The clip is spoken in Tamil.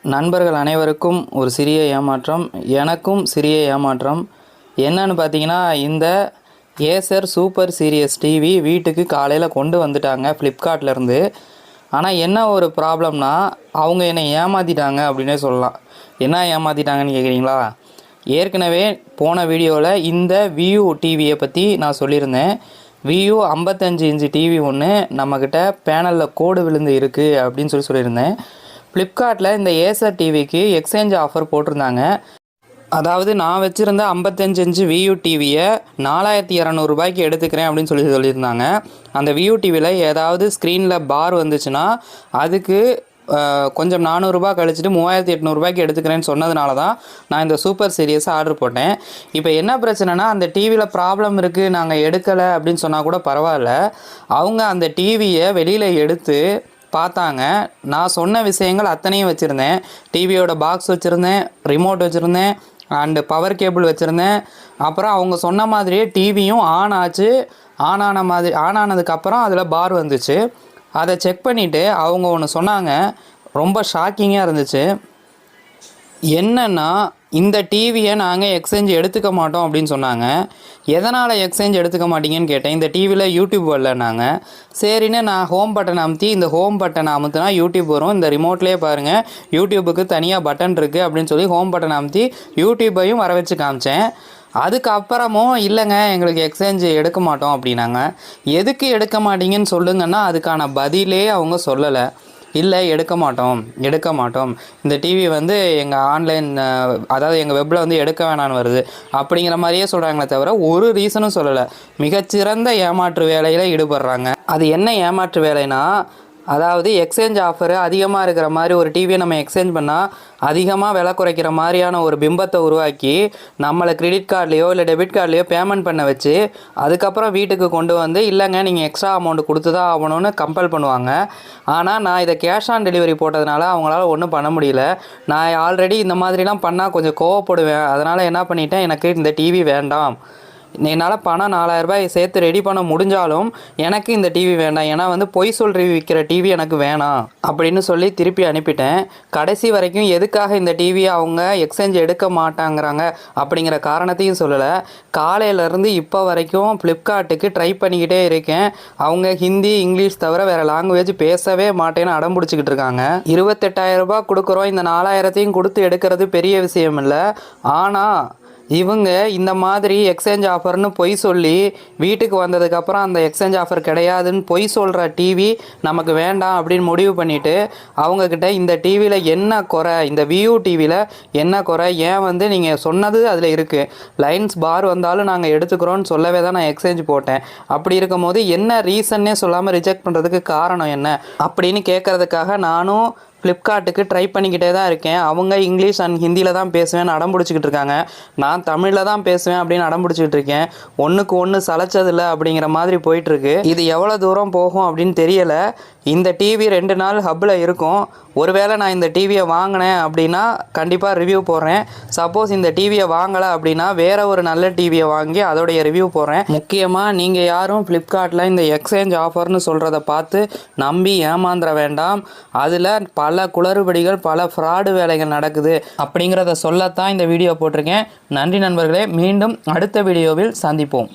நண்பர்கள் அனைவருக்கும் ஒரு சிறிய ஏமாற்றம், எனக்கும் சிறிய ஏமாற்றம். என்னன்னு பார்த்தீங்கன்னா, இந்த ஏசர் சூப்பர் சீரியஸ் டிவி வீட்டுக்கு காலையில் கொண்டு வந்துட்டாங்க ஃப்ளிப்கார்ட்லேருந்து. ஆனால் என்ன ஒரு ப்ராப்ளம்னா, அவங்க என்னை ஏமாற்றிட்டாங்க அப்படின்னே சொல்லலாம். என்ன ஏமாற்றிட்டாங்கன்னு கேட்குறீங்களா? ஏற்கனவே போன வீடியோவில் இந்த வியூ டிவியை பற்றி நான் சொல்லியிருந்தேன். வியூ 55 இன்ச்சு டிவி ஒன்று நம்மக்கிட்ட பேனலில் கோடு விழுந்து இருக்குது அப்படின்னு சொல்லியிருந்தேன். ஃப்ளிப்கார்ட்டில் இந்த ஏசர் டிவிக்கு எக்ஸ்சேஞ்ச் ஆஃபர் போட்டிருந்தாங்க. அதாவது நான் வச்சுருந்த 55 இன்ச்சு வியூ டிவியை 4200 ரூபாய்க்கு எடுத்துக்கிறேன் அப்படின்னு சொல்லியிருந்தாங்க. அந்த வியூ டிவியில் ஏதாவது ஸ்க்ரீனில் பார் வந்துச்சுன்னா அதுக்கு கொஞ்சம் 400 ரூபா கழிச்சிட்டு 3800 ரூபாய்க்கு எடுத்துக்கிறேன்னு சொன்னதுனால தான் நான் இந்த சூப்பர் சீரியஸை ஆர்டர் போட்டேன். இப்போ என்ன பிரச்சனைனா, அந்த டிவியில் ப்ராப்ளம் இருக்குது, நாங்கள் எடுக்கலை அப்படின்னு சொன்னால் கூட பரவாயில்ல. அவங்க அந்த டிவியை வெளியில் எடுத்து பார்த்தாங்க. நான் சொன்ன விஷயங்கள் அத்தனையும் வச்சுருந்தேன். டிவியோட பாக்ஸ் வச்சுருந்தேன், ரிமோட் வச்சுருந்தேன், அண்டு பவர் கேபிள் வச்சுருந்தேன். அப்புறம் அவங்க சொன்ன மாதிரியே டிவியும் ஆன் ஆச்சு. ஆன் ஆனதுக்கப்புறம் அதில் பார் வந்துச்சு. அதை செக் பண்ணிவிட்டு அவங்க ஒன்று சொன்னாங்க, ரொம்ப ஷாக்கிங்காக இருந்துச்சு. என்னென்னா, இந்த டிவியை நாங்கள் எக்ஸ்சேஞ்ச் எடுத்துக்க மாட்டோம் அப்படின்னு சொன்னாங்க. எதனால் எக்ஸ்சேஞ்ச் எடுத்துக்க மாட்டீங்கன்னு கேட்டேன். இந்த டிவியில் யூடியூப் வரலன்னாங்க. சரின்னு நான் ஹோம் பட்டன் அமுத்தி, இந்த ஹோம் பட்டனை அமுத்தினா யூடியூப் வரும், இந்த ரிமோட்லேயே பாருங்கள் யூடியூபுக்கு தனியாக பட்டன் இருக்குது அப்படின்னு சொல்லி ஹோம் பட்டன் அமுத்தி யூடியூப்பையும் வர வச்சு காமிச்சேன். அதுக்கப்புறமும் இல்லைங்க எங்களுக்கு எக்ஸ்சேஞ்ச் எடுக்க மாட்டோம் அப்படின்னாங்க. எதுக்கு எடுக்க மாட்டீங்கன்னு சொல்லுங்கன்னா அதுக்கான பதிலே அவங்க சொல்லலை. இல்லை எடுக்க மாட்டோம், இந்த டிவி வந்து எங்கள் ஆன்லைன் அதாவது எங்கள் வெப்பில் வந்து எடுக்க வேணான்னு வருது அப்படிங்கிற மாதிரியே சொல்கிறாங்களே தவிர ஒரு ரீசனும் சொல்லலை. மிகச்சிறந்த ஏமாற்று வேலையில் ஈடுபடுறாங்க. அது என்ன ஏமாற்று வேலைனா, அதாவது எக்ஸ்சேஞ்ச் ஆஃபரு அதிகமாக இருக்கிற மாதிரி ஒரு டிவியை நம்ம எக்ஸ்சேஞ்ச் பண்ணால் அதிகமாக விலை குறைக்கிற மாதிரியான ஒரு பிம்பத்தை உருவாக்கி நம்மளை கிரெடிட் கார்ட்லேயோ இல்லை டெபிட் கார்ட்லேயோ பேமெண்ட் பண்ண வச்சு அதுக்கப்புறம் வீட்டுக்கு கொண்டு வந்து இல்லைங்க நீங்கள் எக்ஸ்ட்ரா அமௌண்ட் கொடுத்து தான் ஆகணும்னு கம்பல் பண்ணுவாங்க. ஆனால் நான் இதை கேஷ் ஆன் டெலிவரி போட்டதுனால அவங்களால ஒன்றும் பண்ண முடியல. நான் ஆல்ரெடி இந்த மாதிரிலாம் பண்ணால் கொஞ்சம் கோவப்படுவேன். அதனால் என்ன பண்ணிட்டேன், எனக்கு இந்த டிவி வேண்டாம், என்னால் பணம் 4000 ரூபாய் சேர்த்து ரெடி பண்ண முடிஞ்சாலும் எனக்கு இந்த டிவி வேண்டாம், ஏன்னா வந்து பொய் சொல்லி விற்கிற டிவி எனக்கு வேணாம் அப்படின்னு சொல்லி திருப்பி அனுப்பிட்டேன். கடைசி வரைக்கும் எதுக்காக இந்த டிவியை அவங்க எக்ஸ்சேஞ்ச் எடுக்க மாட்டாங்கிறாங்க அப்படிங்கிற காரணத்தையும் சொல்லலை. காலையிலேருந்து இப்போ வரைக்கும் ஃப்ளிப்கார்ட்டுக்கு ட்ரை பண்ணிக்கிட்டே இருக்கேன். அவங்க ஹிந்தி இங்கிலீஷ் தவிர வேறு லாங்குவேஜ் பேசவே மாட்டேன்னு அடம் பிடிச்சிக்கிட்டு இருக்காங்க. 28,000 ரூபாய் கொடுக்குறோம், இந்த 4000ஐயும் கொடுத்து எடுக்கிறது பெரிய விஷயம் இல்லை. ஆனால் இவங்க இந்த மாதிரி எக்ஸ்சேஞ்ச் ஆஃபர்னு பொய் சொல்லி வீட்டுக்கு வந்ததுக்கப்புறம் அந்த எக்ஸ்சேஞ்ச் ஆஃபர் கிடையாதுன்னு பொய் சொல்கிற டிவி நமக்கு வேண்டாம் அப்படின்னு முடிவு பண்ணிவிட்டு அவங்கக்கிட்ட இந்த டிவியில் என்ன குறை, இந்த வியூ டிவியில் என்ன குறை, ஏன் வந்து நீங்கள் சொன்னது அதில் இருக்குது, லைன்ஸ் பார் வந்தாலும் நாங்கள் எடுத்துக்கிறோன்னு சொல்லவே தான் நான் எக்ஸ்சேஞ்ச் போட்டேன். அப்படி இருக்கும் போது என்ன ரீசன்னே சொல்லாமல் ரிஜெக்ட் பண்ணுறதுக்கு காரணம் என்ன அப்படின்னு கேட்குறதுக்காக நானும் ஃப்ளிப்கார்ட்டுக்கு ட்ரை பண்ணிக்கிட்டே தான் இருக்கேன். அவங்க இங்கிலீஷ் அண்ட் ஹிந்தியில் தான் பேசுவேன்னு அடம் பிடிச்சிக்கிட்டு இருக்காங்க. நான் தமிழில் தான் பேசுவேன் அப்படின்னு அடம் பிடிச்சிக்கிட்டு இருக்கேன். ஒன்றுக்கு ஒன்று சளைச்சதில்லை அப்படிங்கிற மாதிரி போயிட்டுருக்கு. இது எவ்வளோ தூரம் போகும் அப்படின்னு தெரியலை. இந்த டிவி 2 நாள் ஹப்பில் இருக்கும். ஒருவேளை நான் இந்த டிவியை வாங்கினேன் அப்படின்னா கண்டிப்பாக ரிவ்யூ போடுறேன். சப்போஸ் இந்த டிவியை வாங்கலை அப்படின்னா வேறு ஒரு நல்ல டிவியை வாங்கி அதோடைய ரிவ்யூ போடுறேன். முக்கியமாக நீங்கள் யாரும் ஃப்ளிப்கார்ட்டில் இந்த எக்ஸ்சேஞ்ச் ஆஃபர்னு சொல்கிறத பார்த்து நம்பி ஏமாந்துட வேண்டாம். அதில் பல குளறுபடிகள், பல ஃப்ராடு வேலைகள் நடக்குது அப்படிங்கிறத சொல்லத்தான் இந்த வீடியோ போட்டிருக்கேன். நன்றி நண்பர்களே, மீண்டும் அடுத்த வீடியோவில் சந்திப்போம்.